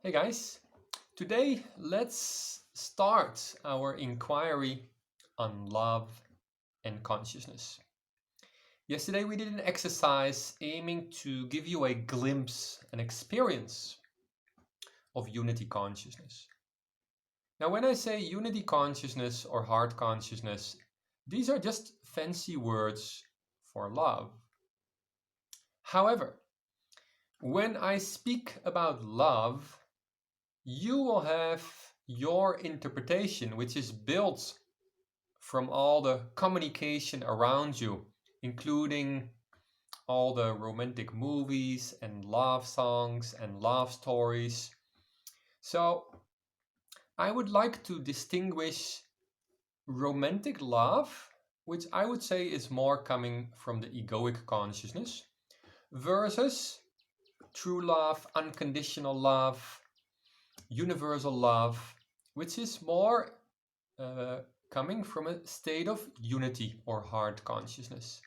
Hey guys, today let's start our inquiry on love and consciousness. Yesterday we did an exercise aiming to give you a glimpse, an experience of unity consciousness. Now, when I say unity consciousness or heart consciousness, these are just fancy words for love. However, when I speak about love, you will have your interpretation, which is built from all the communication around you, including all the romantic movies and love songs and love stories. So, I would like to distinguish romantic love, which I would say is more coming from the egoic consciousness, versus true love, unconditional love, universal love, which is more uh, coming from a state of unity or heart consciousness.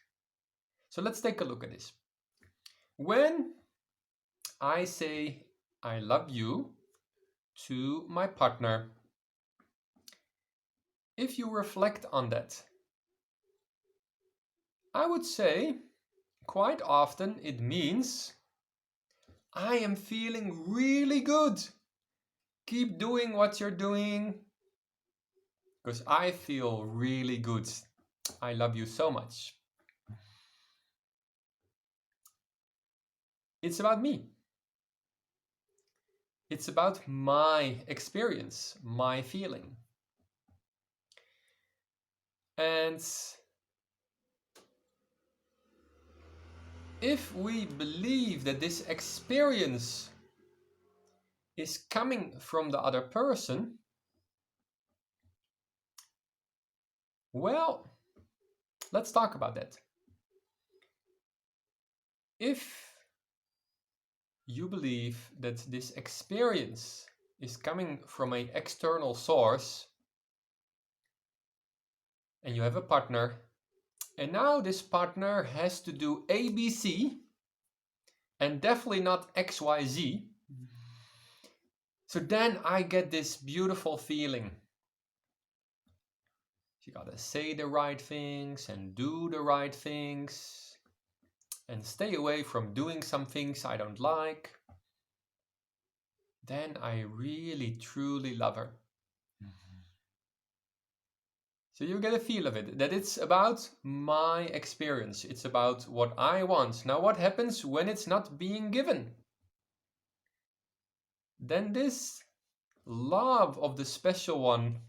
So let's take a look at this. When I say I love you to my partner, if you reflect on that, I would say quite often it means I am feeling really good. Keep doing what you're doing because I feel really good. I love you so much. It's about me. It's about my experience, my feeling. And if we believe that this experience is coming from the other person, well, let's talk about that. If you believe that this experience is coming from an external source and you have a partner, and now this partner has to do ABC and definitely not XYZ, so then I get this beautiful feeling. You gotta say the right things and do the right things and stay away from doing some things I don't like. Then I really truly love her. So you get a feel of it, that it's about my experience. It's about what I want. Now, what happens when it's not being given? Then this love of the special one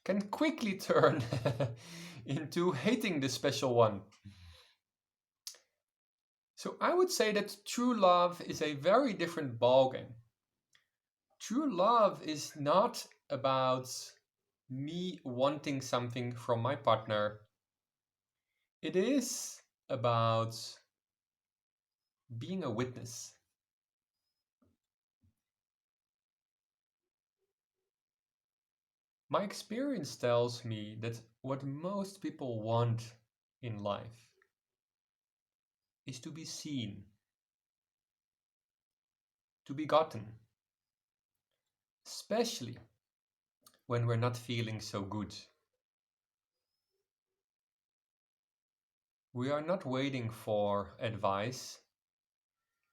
can quickly turn into hating the special one. So I would say that true love is a very different ballgame. True love is not about me wanting something from my partner. It is about being a witness. My experience tells me that what most people want in life is to be seen, to be gotten, especially when we're not feeling so good. We are not waiting for advice.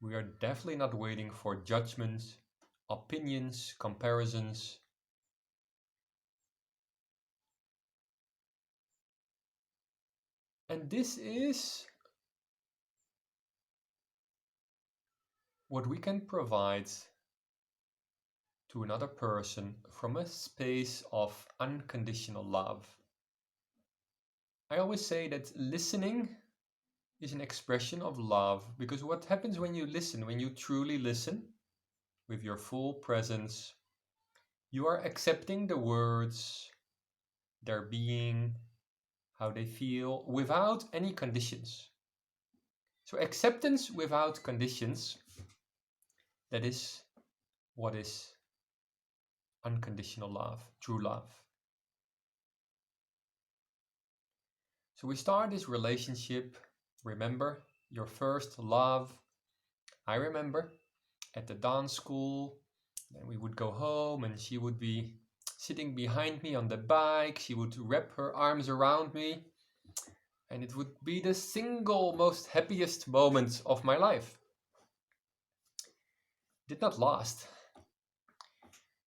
We are definitely not waiting for judgments, opinions, comparisons. And this is what we can provide to another person from a space of unconditional love. I always say that listening is an expression of love because what happens when you listen, when you truly listen with your full presence, you are accepting the words, their being, how they feel without any conditions. So, acceptance without conditions, that is what is unconditional love, true love. So, we start this relationship. Remember your first love. I remember at the dance school, Then we would go home and she would be sitting behind me on the bike. She would wrap her arms around me. And it would be the single most happiest moment of my life. It did not last.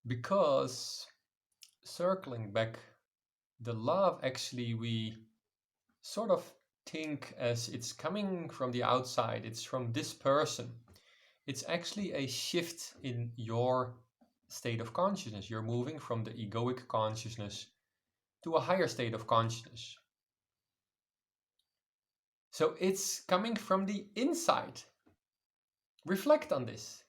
Because, circling back, the love actually we sort of think as it's coming from the outside, it's from this person. It's actually a shift in your state of consciousness. You're moving from the egoic consciousness to a higher state of consciousness. So it's coming from the inside. Reflect on this.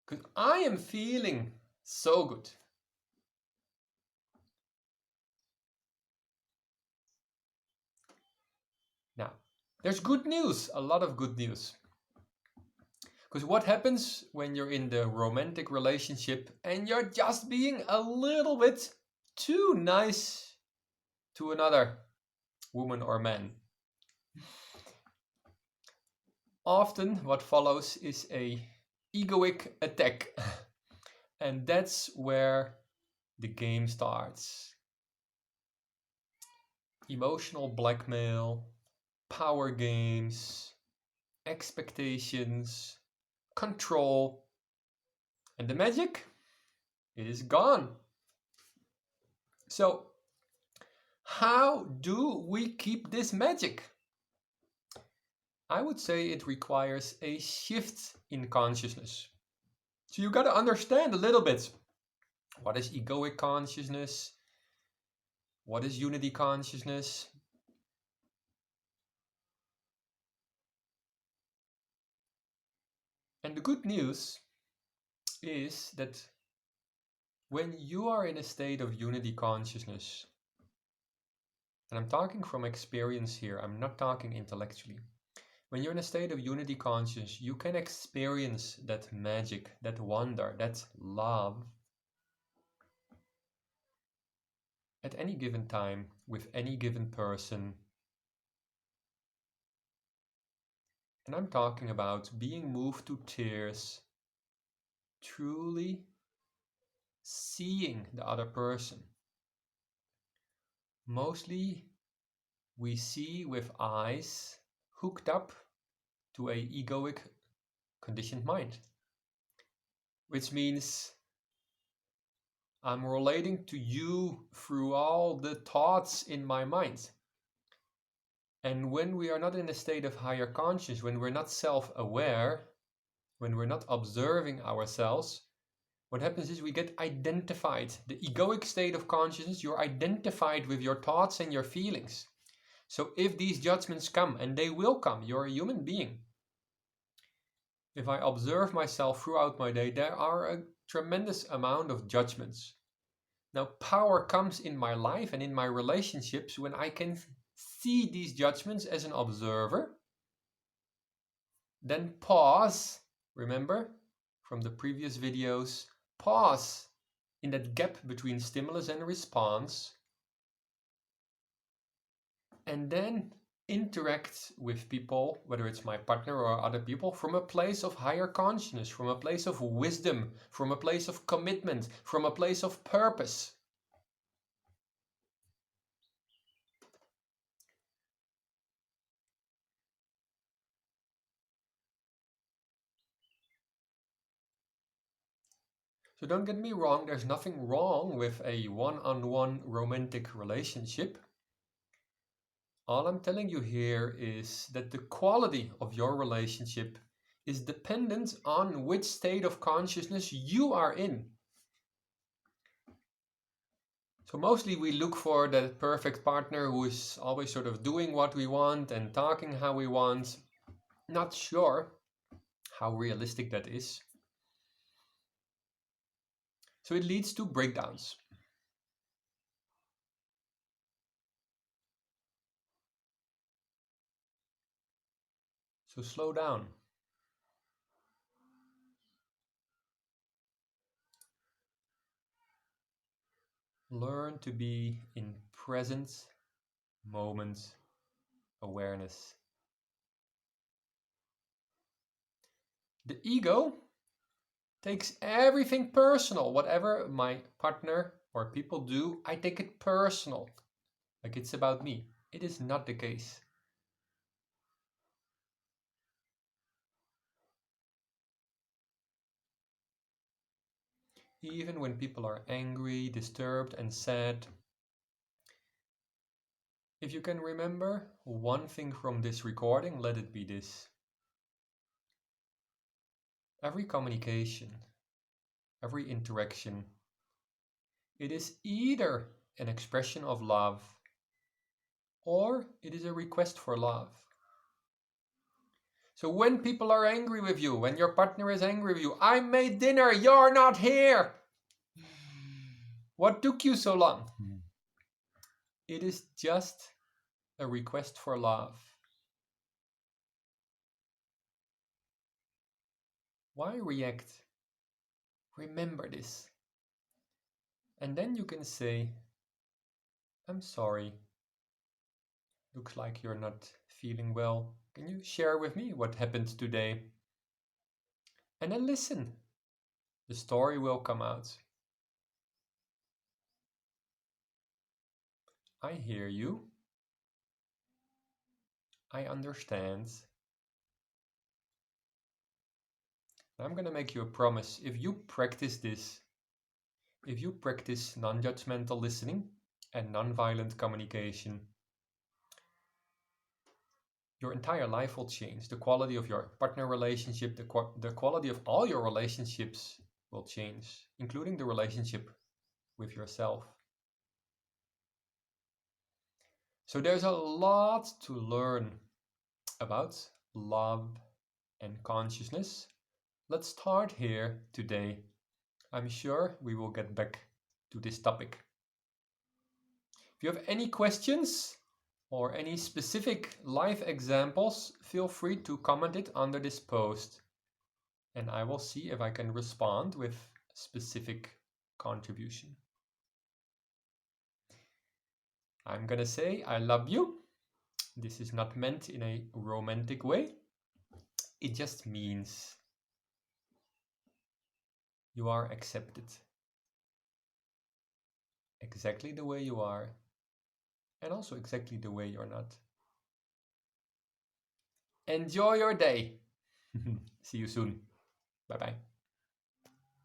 Because I am feeling so good. Now, there's good news, a lot of good news. Because what happens when you're in the romantic relationship and you're just being a little bit too nice to another woman or man? Often what follows is a egoic attack. And that's where the game starts. Emotional blackmail, power games, expectations, control, and the magic is gone. So, how do we keep this magic? I would say it requires a shift in consciousness. So you got to understand a little bit. What is egoic consciousness? What is unity consciousness? And the good news is that when you are in a state of unity consciousness, and I'm talking from experience here, I'm not talking intellectually. When you're in a state of unity consciousness, you can experience that magic, that wonder, that love at any given time with any given person. And I'm talking about being moved to tears, truly seeing the other person. Mostly we see with eyes hooked up to a egoic conditioned mind, which means I'm relating to you through all the thoughts in my mind. And when we are not in a state of higher consciousness, when we're not self-aware, when we're not observing ourselves, what happens is we get identified. The egoic state of consciousness, you're identified with your thoughts and your feelings. So if these judgments come, and they will come, you're a human being. If I observe myself throughout my day, there are a tremendous amount of judgments. Now, power comes in my life and in my relationships when I can see these judgments as an observer. Then pause, remember from the previous videos, pause in that gap between stimulus and response, and then interact with people, whether it's my partner or other people, from a place of higher consciousness, from a place of wisdom, from a place of commitment, from a place of purpose. So don't get me wrong, there's nothing wrong with a one-on-one romantic relationship. All I'm telling you here is that the quality of your relationship is dependent on which state of consciousness you are in. So mostly we look for that perfect partner who is always sort of doing what we want and talking how we want. Not sure how realistic that is. So it leads to breakdowns. So slow down. Learn to be in present moment awareness. The ego takes everything personal. Whatever my partner or people do, I take it personal, like it's about me. It is not the case. Even when people are angry, disturbed, and sad, if you can remember one thing from this recording, let it be this. Every communication, every interaction, it is either an expression of love or it is a request for love. So when people are angry with you, when your partner is angry with you, I made dinner, you're not here. What took you so long? It is just a request for love. Why react? Remember this. And then you can say, I'm sorry. Looks like you're not feeling well. Can you share with me what happened today? And then listen. The story will come out. I hear you. I understand. I'm going to make you a promise. If you practice this, if you practice non-judgmental listening and non-violent communication, your entire life will change. The quality of your partner relationship, the quality of all your relationships will change, including the relationship with yourself. So there's a lot to learn about love and consciousness. Let's start here today. I'm sure we will get back to this topic. If you have any questions or any specific life examples, feel free to comment it under this post, and I will see if I can respond with specific contribution. I'm gonna say I love you. This is not meant in a romantic way. It just means you are accepted exactly the way you are, and also exactly the way you're not. Enjoy your day. See you soon. Bye bye.